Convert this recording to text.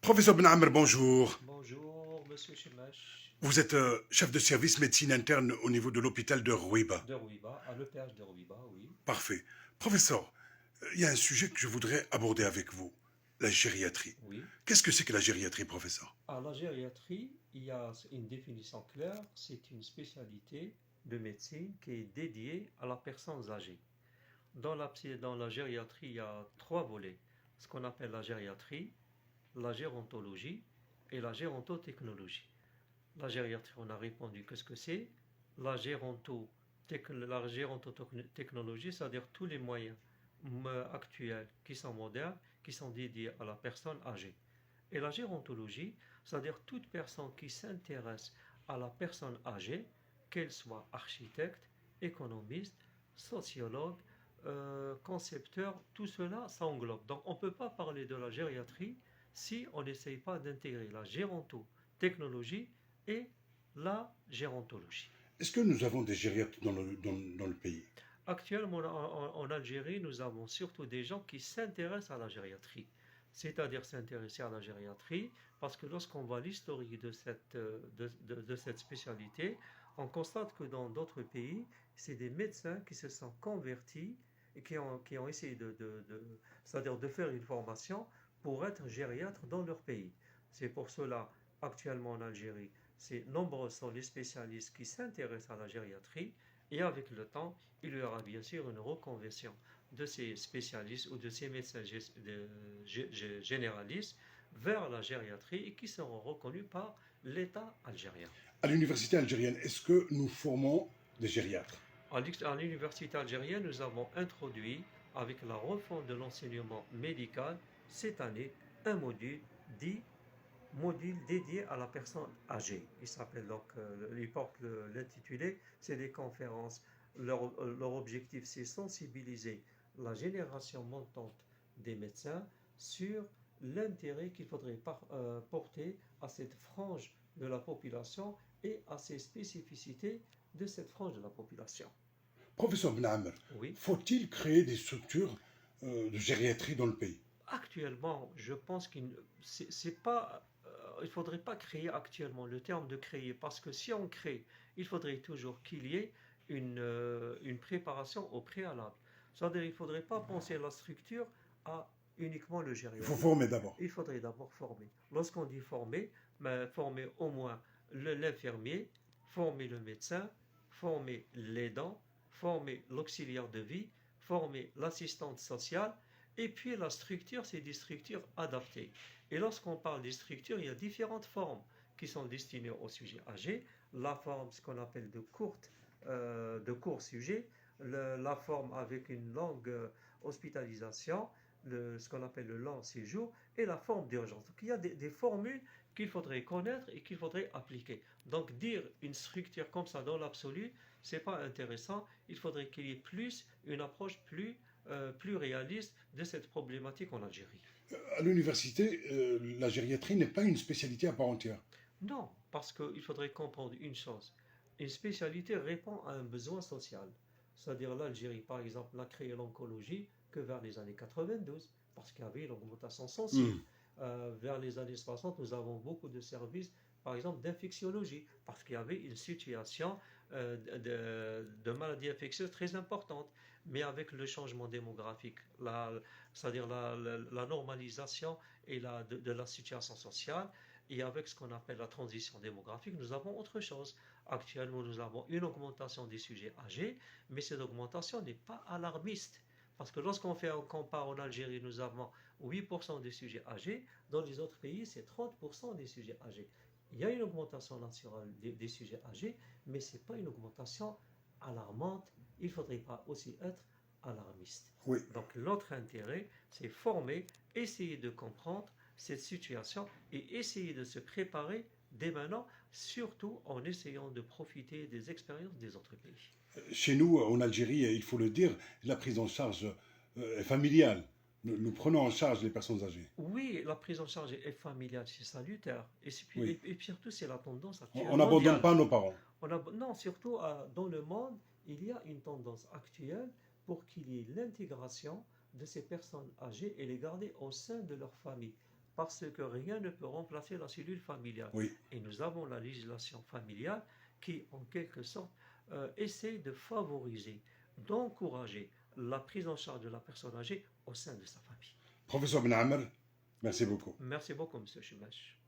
Professeur Benhammer, bonjour. Bonjour, monsieur Chemash, Vous êtes chef de service médecine interne au niveau de l'hôpital de Rouiba. de Rouiba, à l'EPH de Rouiba, oui. Parfait. Professeur, il y a un sujet que je voudrais aborder avec vous, la gériatrie. Oui. Qu'est-ce que c'est que la gériatrie, professeur? À la gériatrie, il y a une définition claire, c'est une spécialité de médecine qui est dédiée à la personne âgée. Dans la gériatrie, il y a trois volets, ce qu'on appelle la gériatrie, la gérontologie et la gérontotechnologie. La gériatrie, on a répondu qu'est-ce que c'est. La gérontotechnologie, c'est-à-dire tous les moyens actuels qui sont modernes, qui sont dédiés à la personne âgée. Et la gérontologie, c'est-à-dire toute personne qui s'intéresse à la personne âgée, qu'elle soit architecte, économiste, sociologue, concepteur, tout cela s'englobe. Donc on ne peut pas parler de la gériatrie si on n'essaye pas d'intégrer la gérontotechnologie et la gérontologie. Est-ce que nous avons des gériatres dans le pays? Actuellement, en Algérie, nous avons surtout des gens qui s'intéressent à la gériatrie. C'est-à-dire s'intéresser à la gériatrie, parce que lorsqu'on voit l'historique de cette spécialité, on constate que dans d'autres pays, c'est des médecins qui se sont convertis et qui ont essayé c'est-à-dire de faire une formation pour être gériatre dans leur pays. C'est pour cela, actuellement en Algérie, nombreux sont les spécialistes qui s'intéressent à la gériatrie, et avec le temps, il y aura bien sûr une reconversion de ces spécialistes ou de ces médecins généralistes vers la gériatrie et qui seront reconnus par l'État algérien. À l'université algérienne, est-ce que nous formons des gériatres? À l'université algérienne, nous avons introduit, avec la refonte de l'enseignement médical, cette année, un module dit module dédié à la personne âgée. Il s'appelle donc, il porte l'intitulé, c'est des conférences. Leur objectif, c'est sensibiliser la génération montante des médecins sur l'intérêt qu'il faudrait porter à cette frange de la population et à ces spécificités de cette frange de la population. Professeur Benhammer, Oui. faut-il créer des structures de gériatrie dans le pays? Actuellement, je pense qu'il c'est pas, il faudrait pas créer actuellement le terme de créer, parce que si on crée, il faudrait toujours qu'il y ait une préparation au préalable. C'est-à-dire, il ne faudrait pas penser la structure à uniquement le Il faut gériatre. former d'abord. Il faudrait d'abord former. Lorsqu'on dit former, former au moins l'infirmier, former le médecin, former l'aidant, former l'auxiliaire de vie, former l'assistante sociale, et puis la structure, c'est des structures adaptées. Et lorsqu'on parle des structures, il y a différentes formes qui sont destinées aux sujets âgés. La forme, ce qu'on appelle de court sujet, la forme avec une longue hospitalisation, ce qu'on appelle le long séjour, et la forme d'urgence. Donc il y a des formules qu'il faudrait connaître et qu'il faudrait appliquer. Donc dire une structure comme ça dans l'absolu, c'est pas intéressant. Il faudrait qu'il y ait une approche plus réaliste de cette problématique en Algérie. À l'université, la gériatrie n'est pas une spécialité à part entière. Non, parce qu'il faudrait comprendre une chose. Une spécialité répond à un besoin social. C'est-à-dire l'Algérie, par exemple, n'a créé l'oncologie que vers les années 92, parce qu'il y avait une augmentation sensible. Vers les années 60, nous avons beaucoup de services, par exemple, d'infectiologie, parce qu'il y avait une situation de maladies infectieuses très importante. Mais avec le changement démographique, c'est-à-dire la normalisation de la situation sociale, et avec ce qu'on appelle la transition démographique, nous avons autre chose. Actuellement, nous avons une augmentation des sujets âgés, mais cette augmentation n'est pas alarmiste. Parce que lorsqu'on compare en Algérie, nous avons 8% des sujets âgés, dans les autres pays, c'est 30% des sujets âgés. Il y a une augmentation naturelle des sujets âgés, mais ce n'est pas une augmentation alarmante. Il ne faudrait pas aussi être alarmiste. Oui. Donc notre intérêt, c'est former, essayer de comprendre cette situation et essayer de se préparer dès maintenant, surtout en essayant de profiter des expériences des autres pays. Chez nous, en Algérie, il faut le dire, la prise en charge est familiale. Nous prenons en charge les personnes âgées. Oui, la prise en charge est familiale, c'est salutaire. Oui. Et surtout, c'est la tendance actuelle On n'abandonne mondiale. pas nos parents. Non, surtout dans le monde, il y a une tendance actuelle pour qu'il y ait l'intégration de ces personnes âgées et les garder au sein de leur famille. parce que rien ne peut remplacer la cellule familiale. Oui. Et nous avons la législation familiale qui, en quelque sorte, essaie de favoriser, d'encourager la prise en charge de la personne âgée au sein de sa famille. Professeur Ben Amr, merci beaucoup. Merci beaucoup, M. Chimash.